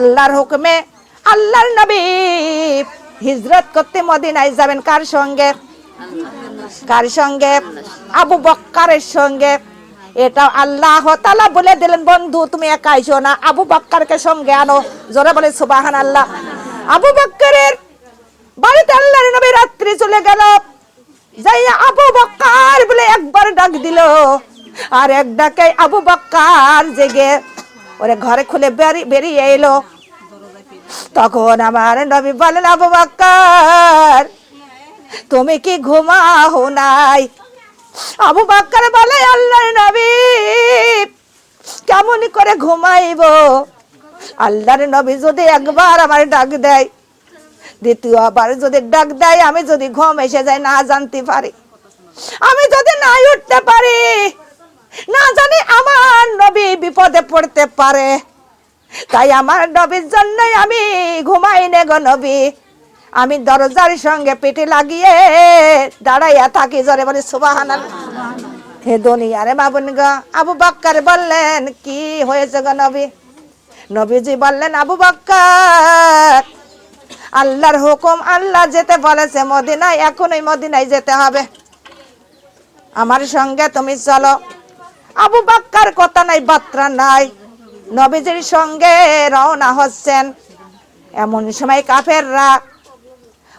আল্লাহর হুকুমে আল্লাহর নবী হিজরত করতে মদিনায় যাবেন কার সঙ্গে? আবু বক্কারের সঙ্গে। এটা আল্লাহ তাআলা বলে দিলেন, বন্ধু তুমি একা আইছো না, আবু বক্কারকে সঙ্গে আনো। জোরে বলে সুবহানাল্লাহ। আবু বক্কারের বাড়িতে আল্লাহর নবী রাত্রি চলে গেল। যাই আবু বক্কার বলে একবার ডাক দিল, আর এক ডাকে আবু বক্কার জেগে ওরে ঘরে খুলে বেরিয়ে এলো। তখন আমার নবী বলেন, আবু বক্কার তুমি কি ঘুমাও নাই? আবু বক্কার বলে, আল্লাহর নবী কেমন করে ঘুমাইব? আল্লাহর নবী যদি একবার আমার ডাক দেয়, দ্বিতীয়বার যদি ডাক দেয়, আমি যদি ঘুম এসে যায় না জানতে পারি, আমি যদি না উঠতে পারি, না জানি আমার নবী বিপদে পড়তে পারে। তাই আমার নবীর জন্যই আমি ঘুমাই নে গো নবী, আমি দরজার সঙ্গে পেটে লাগিয়ে দাঁড়াইয়া থাকি। জোরে বলে সুবহানাল্লাহ। হে দুনিয়ারে মা বোন গো, আবু বক্কর বললেন, কি হয়েছে গো নবী? নবীজি বললেন, আবু বক্কর আল্লাহর হুকুম, আল্লাহ যেতে বলেছে মদিনায়, এখনই মদিনায় যেতে হবে, আমার সঙ্গে তুমি চলো। আবু বক্কর কথা নাই বার্তা নাই, নবীজির সঙ্গে রওনা হচ্ছেন। এমন সময় কাফেররা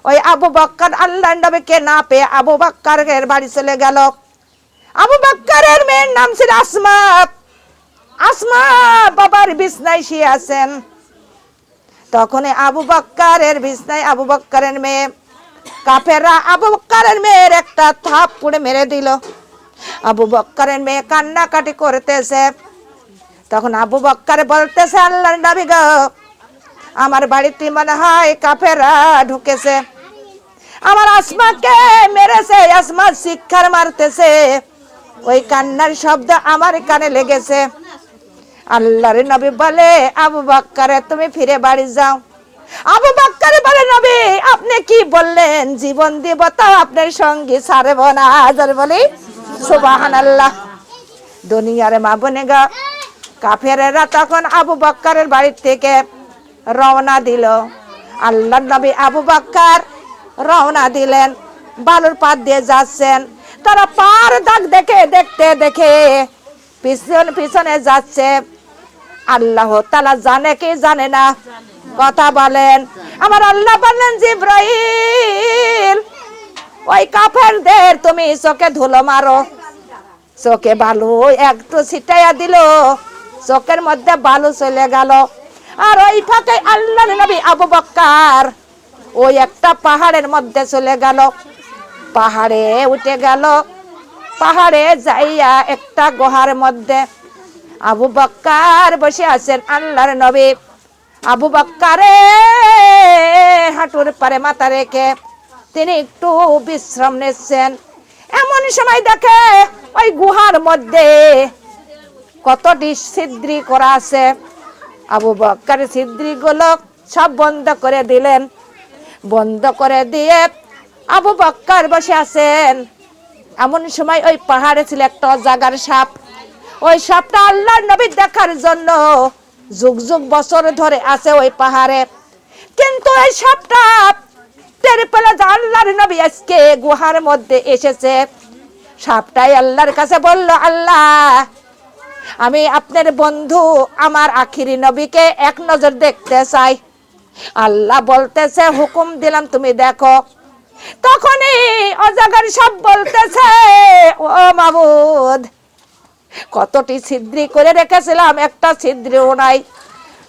ওই আবু বক্কর আল্লাহর নবীকে না পেয়ে আবু বক্করের বাড়ি চলে গেল। আবু বক্করের মেয়ের নাম ছিল আসমা। আসমা বাবার বিছনায় শুয়ে আছেন। তখন আবু বক্করের বিছনায় আবু বক্করের মেয়ে, কাফেররা আবু বক্করের মেয়ের একটা থাপ্পড় মেরে দিল। আবু বক্করের মেয়ে কান্নাকাটি করতেছে। তখন আবু বক্কর বলতেছে, আল্লাহর নবী গো, আমার বাড়িতে মনে হয় কাফেররা ঢুকেছে, আমার আসমাকে মেরেছে, আসমা শিক্ষার মারতেছে, ওই কান্নার শব্দ আমার কানে লেগেছে। আল্লাহর নবী বলে, আবু বক্কর তুমি ফিরে বাড়ি যাও। আবু বক্কর বলে, নবী আপনি কি বললেন? জীবন দিব তাও আপনার সঙ্গে ছাড়ব না। আজার বলি সুবহানাল্লাহ। দুনিয়ার মা বোনে গো, কাফেরেরা তখন আবু বক্করের বাড়ি থেকে রওনা দিল। আল্লাহর নবী আবু বক্কর রওনা দিলেন, বালুর পাত দিয়ে যাচ্ছেন। তারা পার দাগ দেখতে দেখে পিছনে যাচ্ছে। আল্লাহ তাআলা জানে কি জানে না? কথা বলেন। আমার আল্লাহ বললেন, জিবরাইল ওই কাফেরদের তুমি চোখে ধুলো মারো। চোখে বালু একটু ছিটাইয়া দিল, চোখের মধ্যে বালু চলে গেল। আর ওই ফাঁকে আল্লাহর নবী আবু বক্কর ওই একটা পাহাড়ের মধ্যে চলে গেল, পাহাড়ে উঠে গেল। পাহাড়ে যাইয়া একটা গুহার মধ্যে আবু বক্কর বসে আছেন। আল্লাহর নবী আবু বক্করে হাঁটুর পারে মাথা রেখে তিনি একটু বিশ্রাম নিচ্ছেন। এমন সময় দেখে ওই গুহার মধ্যে কতটি ছিদ্র করা আছে। আবু বক্কর ছিদ্রগুলো সব বন্ধ করে দিলেন। বন্ধ করে দিয়ে আবু বক্কর বসে আছেন। এমন সময় ওই পাহাড়ে ছিল একটা অজাগার সাপ। ওই সাপটা আল্লাহর নবী দেখার জন্য যুগ যুগ বছর ধরে আছে ওই পাহাড়ে। কিন্তু এই সাপটা টের পেল যে আল্লাহর নবী আজকে গুহার মধ্যে এসেছে। সাপটাই আল্লাহর কাছে বলল, আল্লাহ আমি আপনার বন্ধু আমার আখিরি নবীকে এক নজর দেখতে চাই। আল্লাহ বলতেছে, হুকুম দিলাম তুমি দেখো। তখনই অজাগার সাপ বলতেছে, ও মাবুদ, কতটি ছিদ্র করে রেখেছিলাম, একটা ছিদ্রও নাই,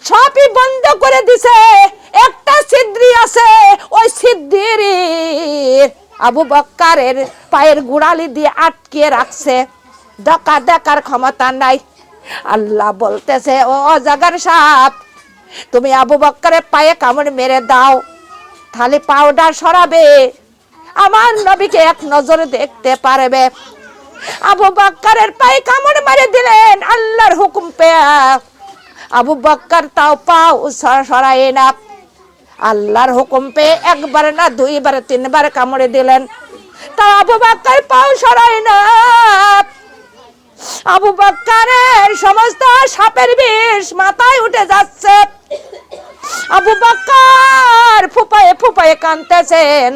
সবই বন্ধ করে দিছে, একটা ছিদ্র আছে, ওই ছিদ্র আবু বক্করের পায়ের গোড়ালি দিয়ে আটকে রাখছে, দেখার ক্ষমতা নাই। আল্লাহ বলতেছে, ও অজাগার সাপ, তুমি আবু বক্করের পায়ে কামড় মেরে দাও, তাহলে পাউডা সরাবে, আমার নবীকে এক নজরে দেখতে পারবে। আবু বক্করের পায়ে কামড় মেরে দিলেন। আল্লাহর হুকুম পেয়ে আবু বক্কর তাও পাও সরায় না। আল্লাহর হুকুম পেয়ে একবার না দুইবার তিনবার কামড়ে দিলেন, তাও আবু বক্কর পাও সরায় না। আবু বক্করের সমস্ত সাপের বিষ মাথায় উঠে যাচ্ছে। আবু বকর ফুপায়ে ফুপায়ে কাঁদতেছেন।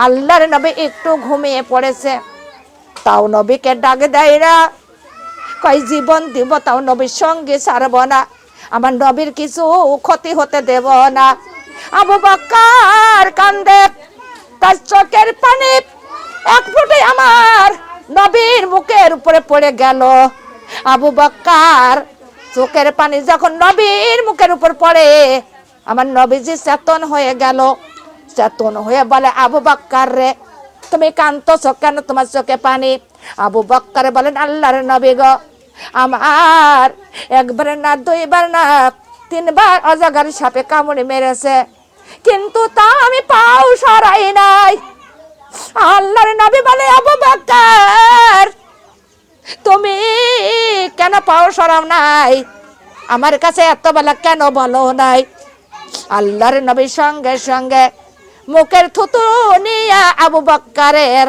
আল্লাহর নবী একটু ঘুমিয়ে পড়েছে, তাও নবীকে ডাক দেয় না, কয় জীবন দিব তাও নবীর সঙ্গে ছাড়ব না, আমার নবীর কিছু ক্ষতি হতে দেব না। আবু বকর কান্দে, তার চোখের পানি এক ফুটে আমার নবীর মুখের উপরে পড়ে গেল। আবু বকর চোখের পানি যখন নবীর মুখের উপর পড়ে, আমার নবীজি চেতন হয়ে গেল। চেতন হয়ে বলে, আবু বকর রে, তুমি কাঁদতেছো কেন, তোমার চোখে পানি? আবু বকর বলেন, আল্লাহর নবী গো, আমার একবার না দুইবার না তিনবার অজগর সাপে কামড়ে মেরেছে, কিন্তু তা আমি পাও সরাই নাই। আল্লাহর নবী বলে, আবু বকর তুমি কেন পাও সরাও নাই? আমার কাছে এত বেলা কেন বলো নাই? আল্লাহর নবী সঙ্গে সঙ্গে মুখের থুতু নিয়ে আবু বকরের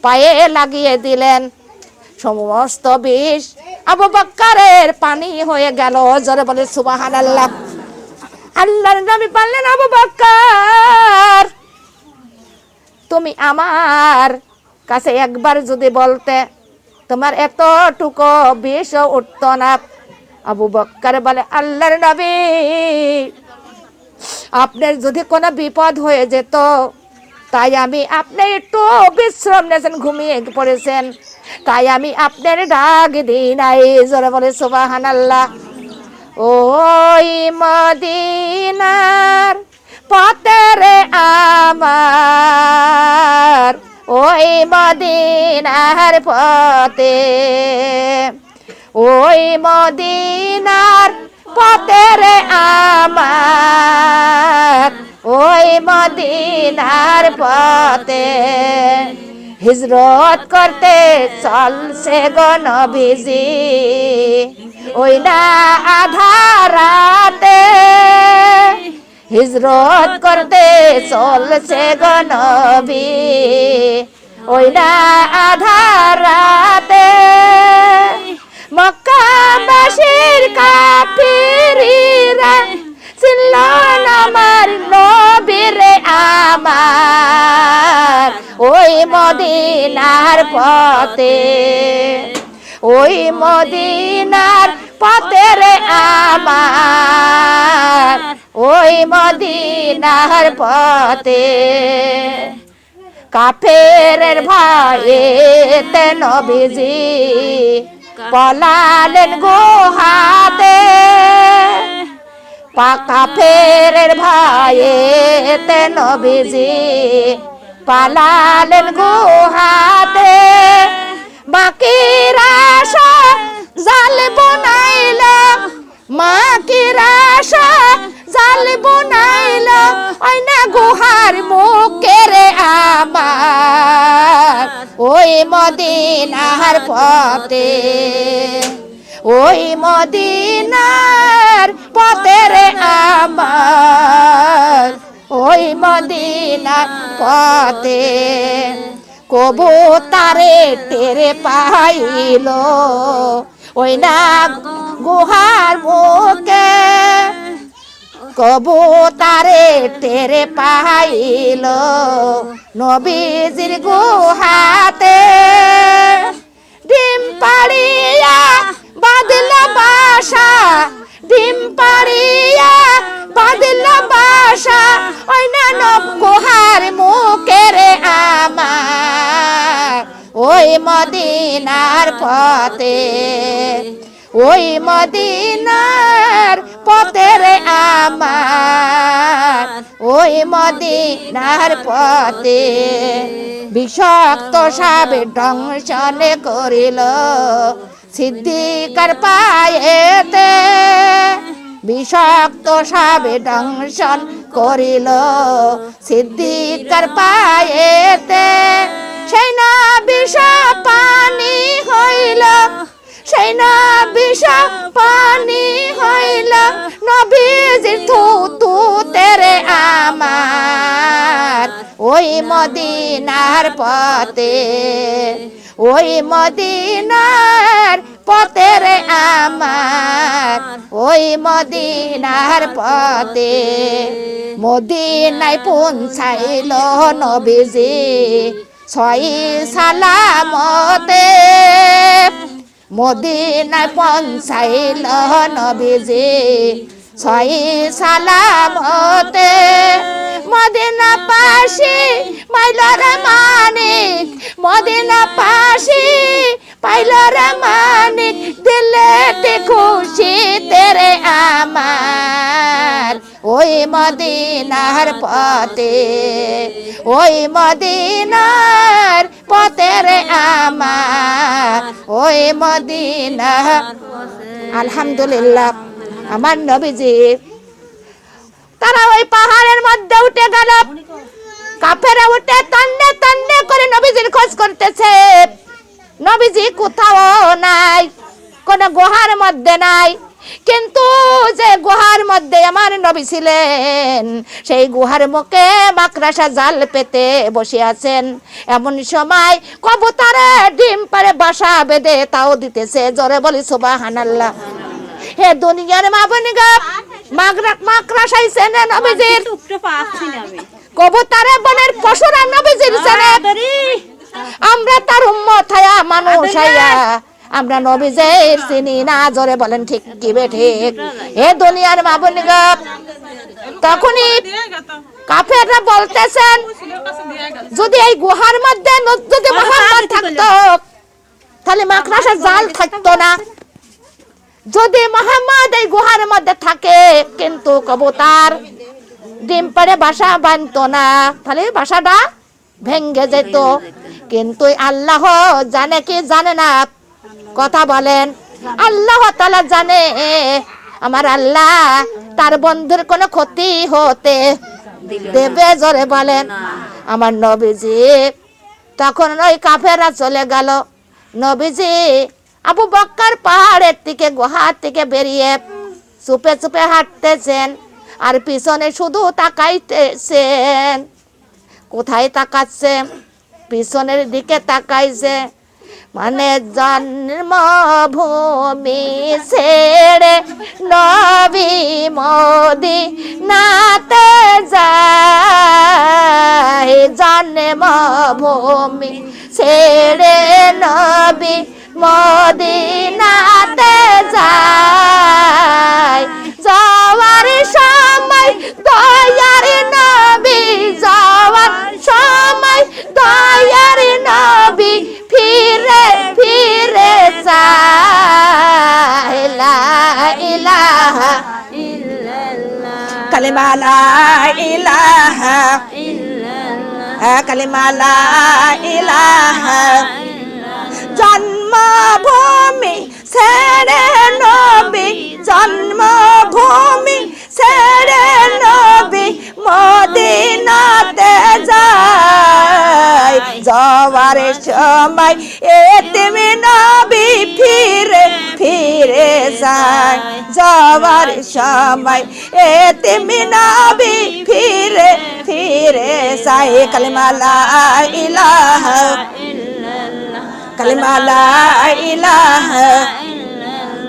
পায়ে লাগিয়ে দিলেন। সমস্ত বিষ আবু বকরের পানি হয়ে গেল। জোরে বলে সুবহানাল্লাহ। আল্লাহর নবী বললেন, আবু বকর তুমি আমার কাছে একবার যদি বলতে, তোমার এতটুকু বিষও উঠতো না। আবু বকর বলে, আল্লাহর নবী আপনার যদি কোনো বিপদ হয়ে যেত, তাই আমি, আপনি একটু বিশ্রাম নিয়েছেন, ঘুমিয়ে পড়েছেন, তাই আমি আপনার ডাক দিই নাই। জোরে বলে সুবহানাল্লাহ। ওই মদিনার পথের আমার, ওই মদিনার পথে, ওই মদিনার পথের আমার, ওই মদিনার পথে হিজরত করতে চলছে গো নবীজি, ওই না আধারাতে হিজরত করতে চলছে গো নবী, ওই না আধারাতে মক্কাবাসীর কাফিররা ছিল আমার নবীরে আমার, ওই মদিনার পথে, ওই মদিনার পথের আমার, ওই মদিনার পথে কাফেরের ভয়েতে নবীজি পলালেন গুহাতে, কাফেরের ভয়েতে নবীজি পালালেন গুহাতে। মাকির আশা জাল বুনাইল, মাকির আশা জাল বুনাইল, ওই না গুহার মুখের আমার, ওই মদিনার পথে, ওই মদিনার পথের আমার, ওই মদিনার পথে কবুতরে টেরে পাইল, ওই না গুহার মুখে, কবুতরে টেরে পাইল নবীজির গুহাতে। ডিম পাড়িয়া বাঁধল বাসা, ডিম পাড়িয়া বাঁধল বাসা, ওই না গুহার মুখের আমার, ওই মদিনার পথে, ওই মদিনার পথের আমার, ওই মদিনার পথে বিষাক্ত সাপে দংশন করিল সিদ্দিকার পায়েতে, বিষাক্ত সাপে দংশন করিল সিদ্দিকার পায়েতে। সেই না বিষ পানি হইল, সেই না বিষ পানি হইল নবীজির থুতু তেরে আমার, ওই মদিনার পথে, ওই মদিনার পথে রে আমার ওই মদিনার পথে মদিনায় পৌঁছাইল নবীজি ছয় সালামতে মদিনায় পৌঁছাইল নবীজি ছয় সালামতে মদিনা পাশে পাইলর মানিক মদিনা পাশে পাইলর মানিক দিলেতে খুশি তেরে আমার ওই মদিনার পথে ওই মদিনার পথে রে আমার ওই মদিনা আলহামদুলিল্লাহ আমার নবীজি তারা ওই পাহাড়ের মধ্যে উঠে গেল কাফেরা উঠে তন্নে তন্নে করে নবীজির খোঁজ করতেছে নবীজি কোথাও নাই কোন গুহার মধ্যে নাই কিন্তু যে গুহার মধ্যে আমার নবী ছিলেন সেই গুহার মুখে মাকড়সা জাল পেতে বসে আছেন এমন সময় কবুতরে ডিম পারে বাসা বেঁধে তাও দিতেছে জোরে বলি সুবহানাল্লাহ হে দুনিয়ার মা বোনগা মাকড়সাই সেনে নবীজির কবুতরে বনের পশুরা নবীজির সেনে আমরা তার উম্মত হয়া মানুষ হয়া আমরা নবীজির চিনি না জোরে বলেন ঠিক কি ঠিক হে দুনিয়ার মা বোনগা তখনই কাফেররা বলতেছেন যদি এই গুহার মধ্যে যদি মুহাম্মদ থাকতো তাহলে মাকড়সার জাল থাকতো না যদি মুহাম্মদ এই গুহার মধ্যে থাকে কিন্তু কবুতর ডিম পাড়ে বাসা বাঁধতো না তাহলে বাসাটা ভেঙে যেত কিন্তু আল্লাহ জানে কি জানে না কথা বলেন আল্লাহ তাআলা জানে আমার আল্লাহ তার বন্ধুর কোনো ক্ষতি হতে দেবে জোরে বলেন আমার নবীজি তখন ওই কাফেররা চলে গেল নবীজি আবু বকর পাহাড়ের থেকে গুহার থেকে বেরিয়ে চুপে চুপে হাঁটতেছেন আর পিছনে শুধু তাকাইতেছেন কোথায় তাকাচ্ছে পিছনের দিকে তাকাইছে মানে জন্মভূমি ছেড়ে নবী মদিনাতে যায় জন্মভূমি ছেড়ে নবী মদিনাতে যায় যাওয়ার সময় দয়ার নবী যাওয়ার সময় দয়ার নবী ফিরে ফিরে যায় লা ইলাহা ইল্লাল্লাহ কালিমা লা ইলাহা ইল্লাল্লাহ কালিমা লা ইলাহা জন্মভূমি ছেড়ে নবী জন্মভূমি ছেড়ে নবী মদিনাতে যায় যাওয়ার সময় এতিম নবী ফিরে ফিরে যায় যাওয়ার সময় এতিম নবী ফিরে ফিরে যায় কালিমা লা ইলাহা কালিমা লা ইলাহা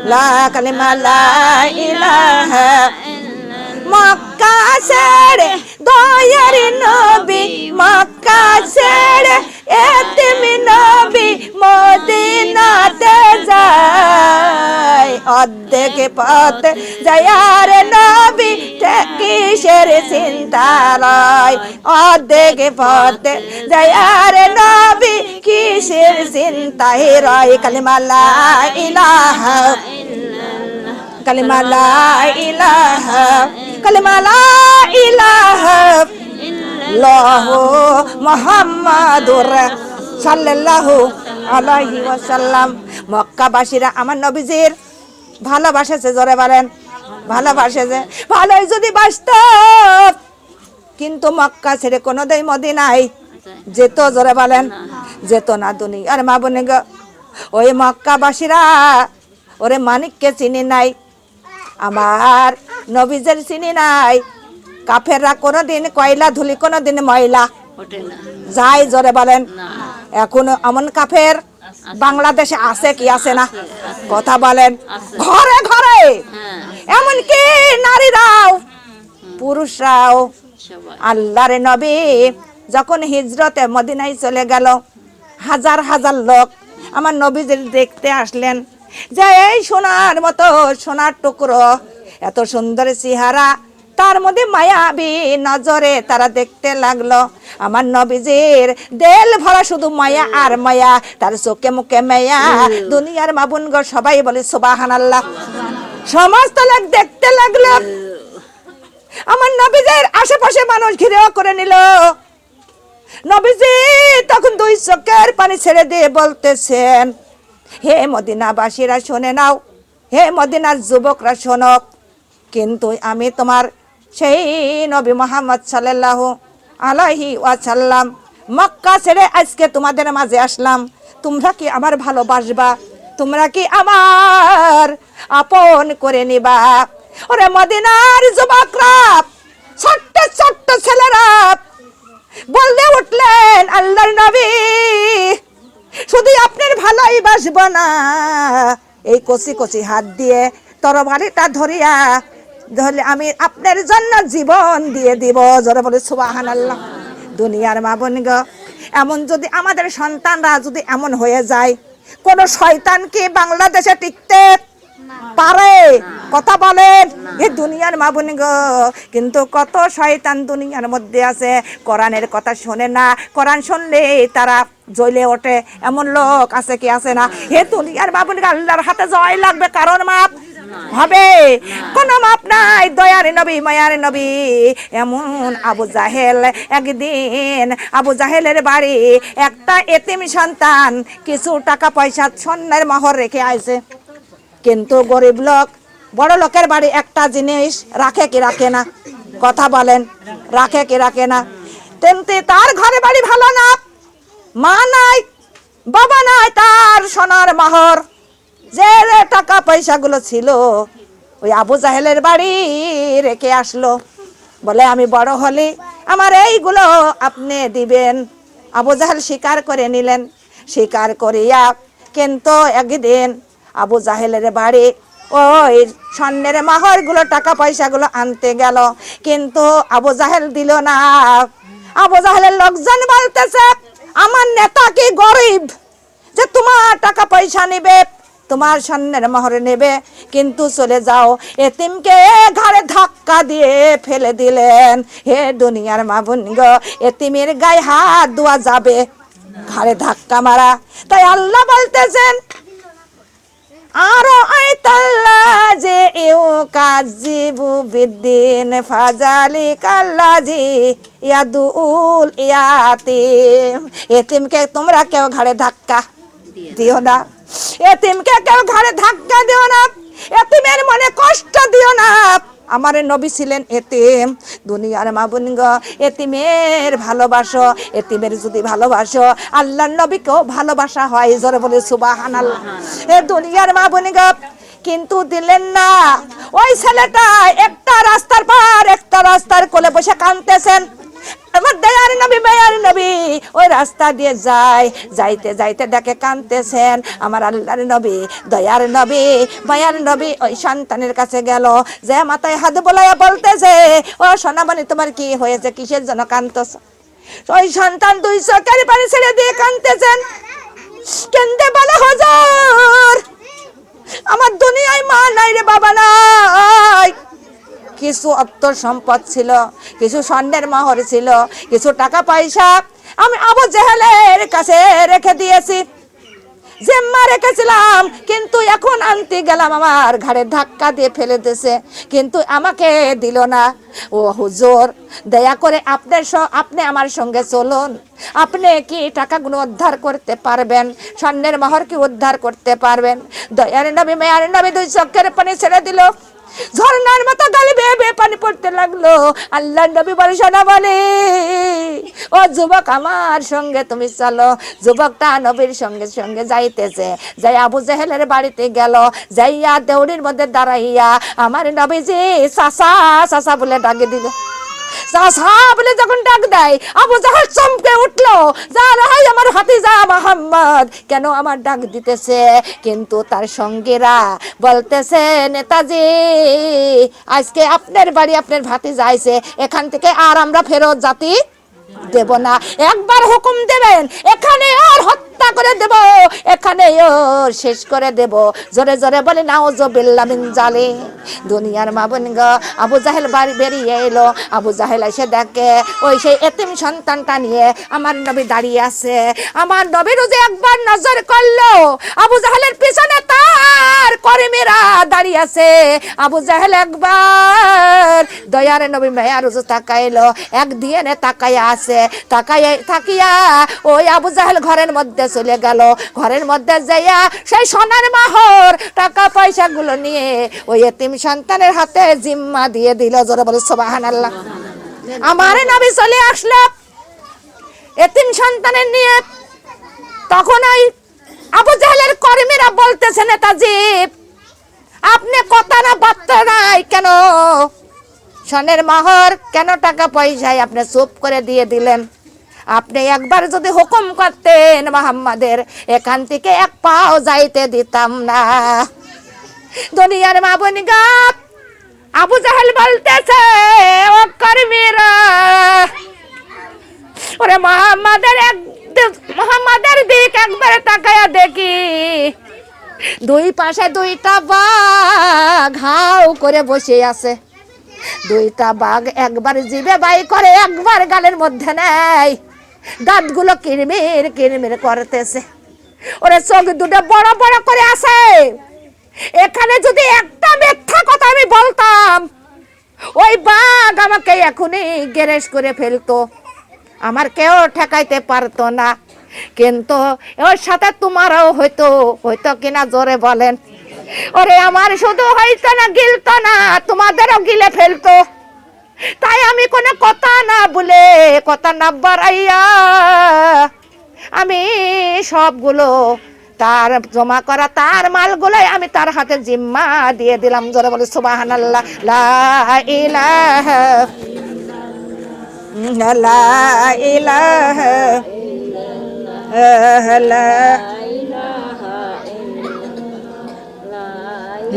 লা কালিমা লা ইলাহা মক্কা ছেড়ে দয়ার নবী মক্কা ছেড়ে এতিম নবী মদিনাতে যায় অর্ধেক পথ যায়ার নবী কিসের চিন্তা রয় অর্ধেক পথ যায়ার নবী কিসের চিন্তায় রয় কালিমা লা ইলাহা কালিমা লা ইলাহা কালিমা লা ইলাহা ইল্লাল্লাহু মুহাম্মাদুর সাল্লাল্লাহু আলাইহি ওয়াসাল্লাম মক্কাবাসীরা আমার নবীজির ভালোবাসেছে জোরে বলেন ভালোবাসেছে ভালোই যদি বাসতো কিন্তু মক্কা ছেড়ে কোনোদিন মদিনায় যেত জোরে বলেন যেত না দুনিয়ার মা বোনে গো ওই মক্কাবাসীরা ওরে মানিককে চিনি নাই আমার নবীজের চিনি নাই কাফেররা কোনোদিন কয়লা ধুলি কোনোদিন ময়লা যায় জোরে বলেন এখনো এমন কাফের বাংলাদেশে আছে কি আছে না? কথা বলেন। ঘরে ঘরে, এমনকি নারীরাও পুরুষরাও। আল্লাহর নবী যখন হিজরতে মদিনায় চলে গেল, হাজার হাজার লোক আমার নবীদের দেখতে আসলেন, যে এই সোনার মতো সোনার টুকরো, এত সুন্দর চেহারা, তার মধ্যে মায়াবী নজরে তারা দেখতে লাগলো। আমার নবীজির দেল ভরা শুধু মায়া আর মায়া, তার চোখে মুখে মায়া। দুনিয়ার মাবুনগো সবাই বলে সুবহানাল্লাহ। সমস্ত লোক দেখতে লাগলো। আমার নবীজির আশেপাশে মানুষ ঘিরে করে নিল। নবীজি তখন দুই চোখের পানি ছেড়ে দিয়ে বলতেছেন, হে মদিনাবাসীরা শুনে নাও, হে মদিনার যুবকরা শোনো, কিন্তু আমি তোমার সেই নবী মুহাম্মদ সাল্লাল্লাহু আলাইহি ওয়াসাল্লাম, মক্কা ছেড়ে আজকে তোমাদের মাঝে আসলাম। তোমরা কি আমার ভালোবাসবা? তোমরা কি আমার আপন করে নিবা? ওরে মদিনার যুবকরা, ছোট্ট ছোট্ট ছেলেরা বলতে উঠলেন, আল্লাহর নবী, শুধু আপনার ভালোই বাসবো না, এই কচি কচি হাত দিয়ে তরবারিটা ধরিয়া ধরলে আমি আপনার জন্য জীবন দিয়ে দিব। জোরে বলে সুবহানাল্লাহ। দুনিয়ার মা বোন গো, এমন যদি আমাদের সন্তানরা যদি এমন হয়ে যায়, কোন শয়তান কি বাংলাদেশে টিকতে পারে? কথা বলেন। এই দুনিয়ার মা বোন গো, কিন্তু কত শয়তান দুনিয়ার মধ্যে আছে, কোরআনের কথা শোনে না, কোরআন শুনলে তারা জ্বলে ওঠে, এমন লোক আছে কি আছে না? হে দুনিয়ার মা বোন, আল্লাহর হাতে জয় লাগবে, কারণ মাপ হবে, কোন মাপ নাই। দয়ার নবী, মায়ার নবী। এমন আবু জাহেল, একদিন আবু জাহেলের বাড়ি একটা এতিম সন্তান কিছু টাকা পয়সা স্বর্ণের মোহর রেখে আইছে। কিন্তু গরিব লোক, বড় লোকের বাড়ি একটা জিনিস রাখে কি রাখে না? কথা বলেন, রাখে কি রাখে না? তেমনি তার ঘরে বাড়ি ভালো না, মা নাই, বাবা নাই, তার সোনার মোহর যে টাকা পয়সাগুলো ছিল ওই আবু জাহেলের বাড়ি রেখে আসলো। বলে আমি বড় হলে আমার এইগুলো আপনি দিবেন। আবু জাহেল স্বীকার করে নিলেন। স্বীকার করিয়া কিন্তু একদিন আবু জাহেলের বাড়ি ওই স্বর্ণের মোহরগুলো, টাকা পয়সাগুলো আনতে গেল, কিন্তু আবু জাহেল দিল না। আবু জাহেলের লোকজন বলতেছে, আমার নেতা কি গরিব যে তোমার টাকা পয়সা নেবে, তোমার স্বর্ণের মোহর নেবে, কিন্তু চলে যাও। এতিমকে ঘাড়ে ধাক্কা দিয়ে ফেলে দিলেন। হে দুনিয়ার মা বোন গো, এতিমের গায়ে হাত দেওয়া যাবে? ঘাড়ে ধাক্কা মারা। তাই আল্লাহ বলতেছেন, আরো আইতাল্লাহ যে ইউ কাজিবু বিদ্দিন ফাজালিকাল্লাজি ইয়াদুল ইয়াতিম। এতিমকে তোমরা কেউ ঘাড়ে ধাক্কা দিও না, এতিমকে কেউ ঘাড়ে ধাক্কা দিও না, এতিমের মনে কষ্ট দিও না। আমার নবী ছিলেন এতিম। দুনিয়ার মা বোন গো, এতিমের ভালোবাসো, এতিমের যদি ভালোবাসো আল্লাহর নবীকেও ভালোবাসা হয়। জোরে বলে সুবহানাল্লাহ। এ দুনিয়ার মা বোন গো, কিন্তু দিলেন না। ওই ছেলেটা একটা রাস্তার পার একটা রাস্তার কোলে বসে কাঁদতেছেন। আমার দয়ার নবী, মায়ার নবী ওই রাস্তা দিয়ে যায়, যাইতে যাইতে দেখে কাঁদতেছেন। আমার আল্লাহর নবী, দয়ার নবী, মায়ার নবী ওই সন্তানের কাছে গেল, যে মাথায় হাত বোলাইয়া বলতেছে, ও সোনামণি, তোমার কি হয়েছে, কিসের জন্য কাঁদতেছ? ওই সন্তান দুই চোখের পানি ছেড়ে দিয়ে কাঁদতেছেন। কেন্দে বলে, হুজুর, আমার দুনিয়ায় মা নাই রে, বাবা নাই, কিছু অর্থ সম্পদ ছিল, কিছু স্বর্ণের মোহর ছিল, কিছু টাকা পয়সা আমি আবু জাহেলের কাছে রেখে দিয়েছি, জিম্মা রেখেছিলাম, কিন্তু এখন আনতে গেলাম আমার ঘাড়ে ধাক্কা দিয়ে ফেলে দিয়েছে, কিন্তু আমাকে দিল না। ও হুজুর, দয়া করে আপনি আমার সঙ্গে চলুন। আপনি কি টাকাগুলো উদ্ধার করতে পারবেন? স্বর্ণের মোহর কি উদ্ধার করতে পারবেন? দয়ার নবী, মায়ার নবী দুই চোখের পানি ছেড়ে দিল। ঝর্ণার মতো গালে বেয়ে বেয়ে পানি পড়তে লাগলো। আল্লাহর নবী বলে, শোনা বলে, ও যুবক, আমার সঙ্গে তুমি চলো। যুবকটা নবীর সঙ্গে সঙ্গে যাইতেছে, যাই আবু জাহেলের বাড়িতে গেল, যাইয়া দেউড়ির মধ্যে দাঁড়াইয়া আমার নবীজি চাচা চাচা বলে ডাকে দিল। চাচা বলে যখন ডাক দেয়, আবু জাহেল চমকে উঠলো, যা রাই আমার ভাতিজা মুহাম্মদ কেন আমার ডাক দিতেছে। কিন্তু তার সঙ্গীরা বলতেছে, নেতাজি আজকে আপনার বাড়ি আপনার ভাতিজা আইছে, এখান থেকে আর আমরা ফেরত জাতি দেব না। একবার হুকুম দেবেন, এখানে আর হত্যা করে দেব, এখানে ওর শেষ করে দেব। জোরে জোরে বলে নাউজুবিল্লাহ মিন জালিক। দুনিয়ার মা বোন গো, আবু জাহেল বাড়ি বেরিয়ে এলো। আবু জাহেল এসে দেখে ওই সেই এতিম সন্তানটা নিয়ে আমার নবী দাঁড়িয়ে আছে। আমার নবীর যে একবার নজর করলো, আবু জাহেলের পিছনে তার কর্মীরা দাঁড়িয়ে আছে। আবু জাহেল একবার দয়ার নবী মায়ার উজু তাকাইলো, এক দিয়ে তাকাইয়া আছে। তাকিয়া ওই আবু জাহেল ঘরের মধ্যে চলে গেল। ঘরের মধ্যে যাইয়া সেই সোনার মাহর টাকা পয়সা গুলো নিয়ে ওই এতিম সন্তানের হাতে জিম্মা দিয়ে দিল। জোরে বলে সুবহানাল্লাহ। আমার নবী চলে আসলো এতিম সন্তানের নিয়ে। তখন ওই আবু জাহেলের কর্মীরা বলতেছে, নেতাজি আপনি কথা না বার্তা নাই কেন? সোনার মাহর কেন, টাকা পয়সায় আপনি চুপ করে দিয়ে দিলেন? আপনি একবার যদি হুকুম করতেন মুহাম্মাদের, এখান থেকে এক পাও যাইতে দিতাম না। দুনিয়ার মা বোন গো, আবু জাহেল বলতেছে, ও কর্মীরা, ওরে মুহাম্মাদের দিক একবার তাকায়া দেখি, দুই পাশে দুইটা বাঘ হাউ করে বসে আছে। দুইটা বাঘ একবার জিভে বাই করে, একবার গালের মধ্যে নেয়, দাঁতগুলো কিরমির কিরমির করতেছে। ওরে চোখ দুটো বড় বড় করে আছে। এখানে যদি একটা মিথ্যা কথা আমি বলতাম, ওই বাঘ আমাকে এখনই গ্যারেজ করে ফেলতো, আমার কেউ ঠেকাইতে পারতো না। কিন্তু ওর সাথে তোমারও হয়তো কিনা, জোরে বলেন। ওরে আমার শুধু হইতো না, গিলতো না, তোমাদেরও গিলে ফেলতো। তাই আমি কোনো কথা না বলে, কথা না বাড়াইয়া আমি সবগুলো তার জমা করা তার মালগুলোই আমি তার হাতে জিম্মা দিয়ে দিলাম। জোরে বলে সুবহানাল্লাহ। লা ইলাহা লা ইলাহা লা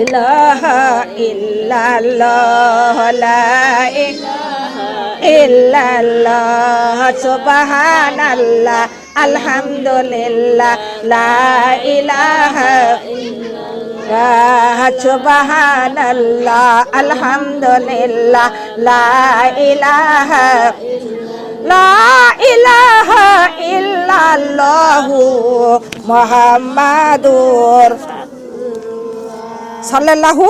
ইলাহা ইল্লাল্লাহ, লা ইলাহা ইল্লাল্লাহ, সুবহানাল্লাহ, আলহামদুলিল্লাহ, লা ইলাহা ইল্লাল্লাহ, সুবহানাল্লাহ, আলহামদুলিল্লাহ, লা ইলাহা ইল্লাল্লাহু মুহাম্মাদুর সাল্লাল্লাহু